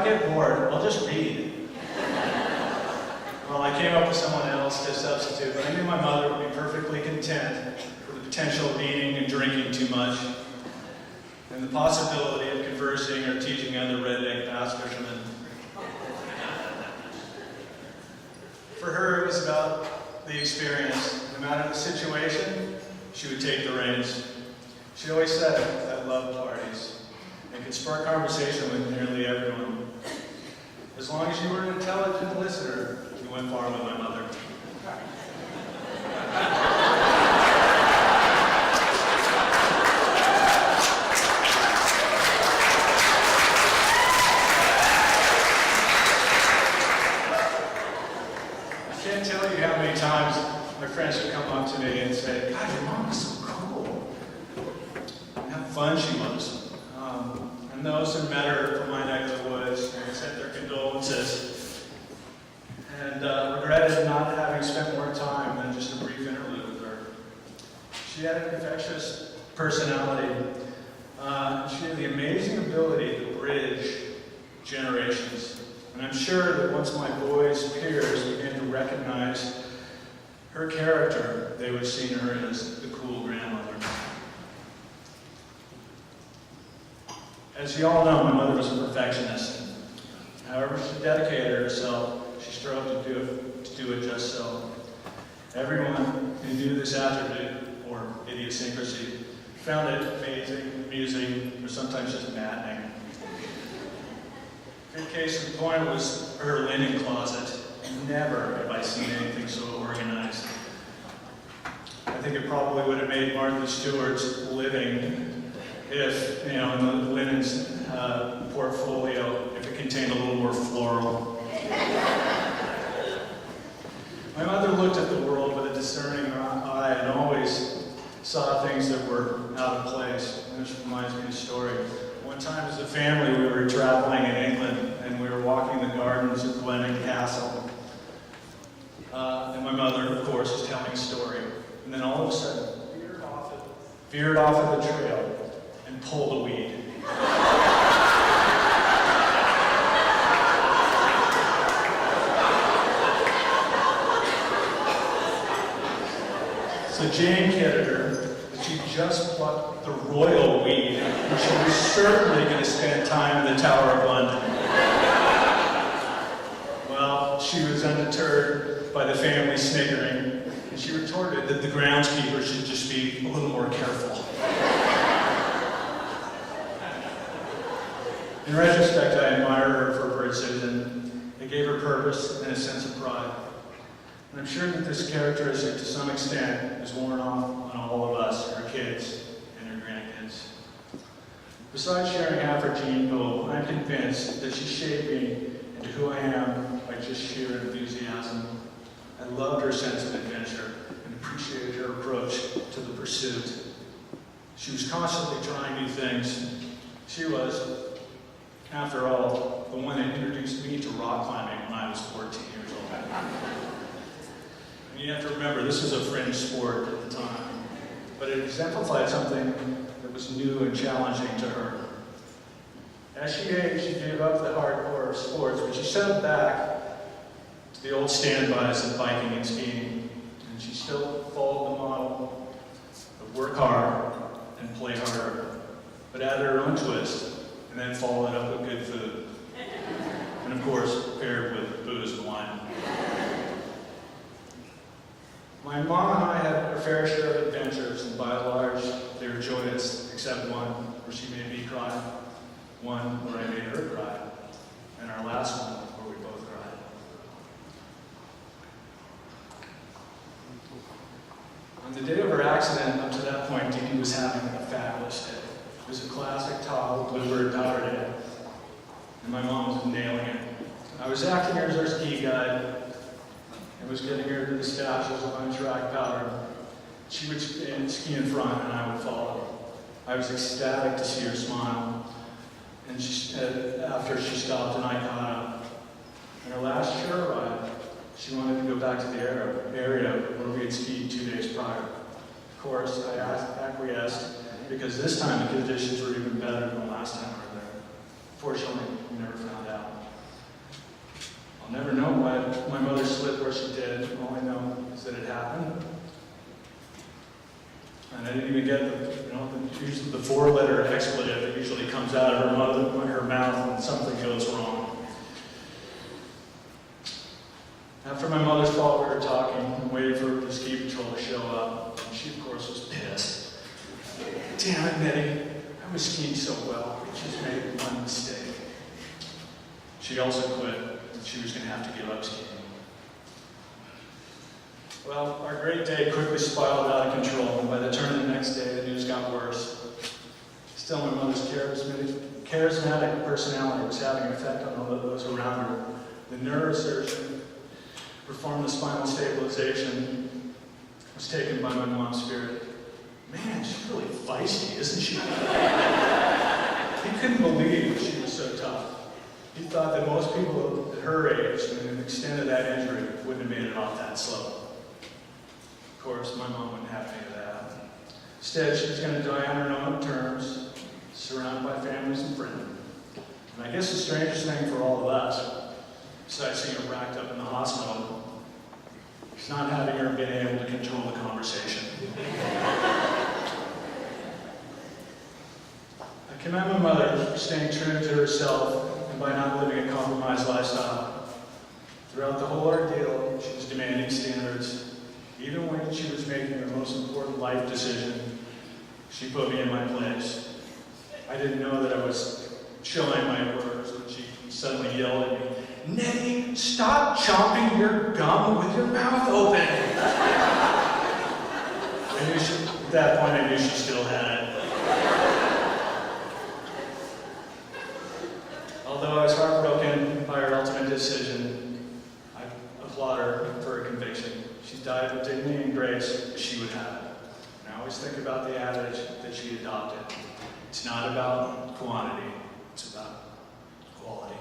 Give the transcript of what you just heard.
get bored, I'll just read. Well, I came up with someone else to substitute, but I knew my mother would be perfectly content with the potential of eating and drinking too much, and the possibility of conversing or teaching other redneck bass fishermen. For her, it was about the experience. No matter the situation, she would take the reins. She always said I loved parties and could spark conversation with nearly everyone. As long as you were an intelligent listener, you went far with my mother. I can't tell you how many times my friends would come up to me and say, God, your mom was so cool. And how fun she was. And those who met her from my neck of the woods and sent their condolences and regretted not having spent more time than just a brief interlude with her. She had an infectious personality. She had the amazing ability to bridge generations. And I'm sure that once my boys' peers began to recognize her character, they would see her as the cool grandmother. As you all know, my mother was a perfectionist. However she dedicated herself, she strove to do it just so. Everyone who knew this attribute, or idiosyncrasy, found it amazing, amusing, or sometimes just maddening. A good case in point was her linen closet. Never have I seen anything so organized. I think it probably would have made Martha Stewart's living if, in the linens portfolio, if it contained a little more floral. My mother looked at the world with a discerning eye and always saw things that were out of place. And this reminds me of a story. One time as a family, we were traveling in England, and we were walking the gardens of Blenheim Castle. And my mother, of course, was telling a story. And then all of a sudden, veered off of the trail and pulled a weed. So Jane kidded her that she just plucked the royal weed, and she was certainly going to spend time in the Tower of London. Well, she was undeterred by the family sniggering, and she retorted that the groundskeeper should just be a little more careful. In retrospect, I admire her for her precision. It gave her purpose and a sense of pride. And I'm sure that this characteristic, to some extent, is worn off on all of us, her kids and her grandkids. Besides sharing half her gene pool, I'm convinced that she shaped me into who I am by just sheer enthusiasm. I loved her sense of adventure and appreciated her approach to the pursuit. She was constantly trying new things. She was, after all, the one that introduced me to rock climbing when I was 14 years old. And you have to remember, this was a fringe sport at the time, but it exemplified something that was new and challenging to her. As she aged, she gave up the hardcore of sports, but she settled back to the old standbys of biking and skiing, and she still followed the model of work hard and play harder, but added her own twist, and then followed it up with good food. And of course, paired with booze and wine. My mom and I had our fair share of adventures, and by and large, they were joyous, except one where she made me cry, one where I made her cry, and our last one where we both cried. On the day of her accident, up to that point, Dee Dee was having a fabulous day. It was a classic Tahoe Bluebird powder day, and my mom was nailing it. I was acting as her ski guide, and was getting her to the stashes of on-track powder. She would ski in front, and I would follow. I was ecstatic to see her smile, and after she stopped and I caught up. On her last shore ride, she wanted to go back to the area where we had skied 2 days prior. Of course, I acquiesced, because this time the conditions were even better than the last time we were there. Fortunately, we never found out. I'll never know why my mother slipped where she did. All I know is that it happened. And I didn't even get usually the four-letter expletive that usually comes out of her mouth when something goes wrong. After my mother's fault, we were talking and waiting for the ski patrol to show up. And she, of course, was pissed. Damn it, Nettie. I was skiing so well. I just made one mistake. She also quit, and she was going to have to give up skiing. Well, our great day quickly spiraled out of control, and by the turn of the next day, the news got worse. Still, my mother's charismatic personality was having an effect on all those around her. The neurosurgeon performed the spinal stabilization was taken by my mom's spirit. Man, she's really feisty, isn't she? He couldn't believe she was so tough. He thought that most people at her age, and the extent of that injury, wouldn't have made it off that slope. Of course, my mom wouldn't have any of that. Instead, she was going to die on her own terms, surrounded by families and friends. And I guess the strangest thing for all of us, besides seeing her racked up in the hospital, is not having her being able to control the conversation. I commend my mother for staying true to herself and by not living a compromised lifestyle. Throughout the whole ordeal, she was demanding standards. Even when she was making her most important life decision, she put me in my place. I didn't know that I was showing my words when she suddenly yelled at me, "Nettie, stop chomping your gum with your mouth open!" At that point, I knew she still had it. Although I was heartbroken by her ultimate decision, I applaud her for her conviction. She died with dignity and grace as she would have it. And I always think about the adage that she adopted. It's not about quantity, it's about quality.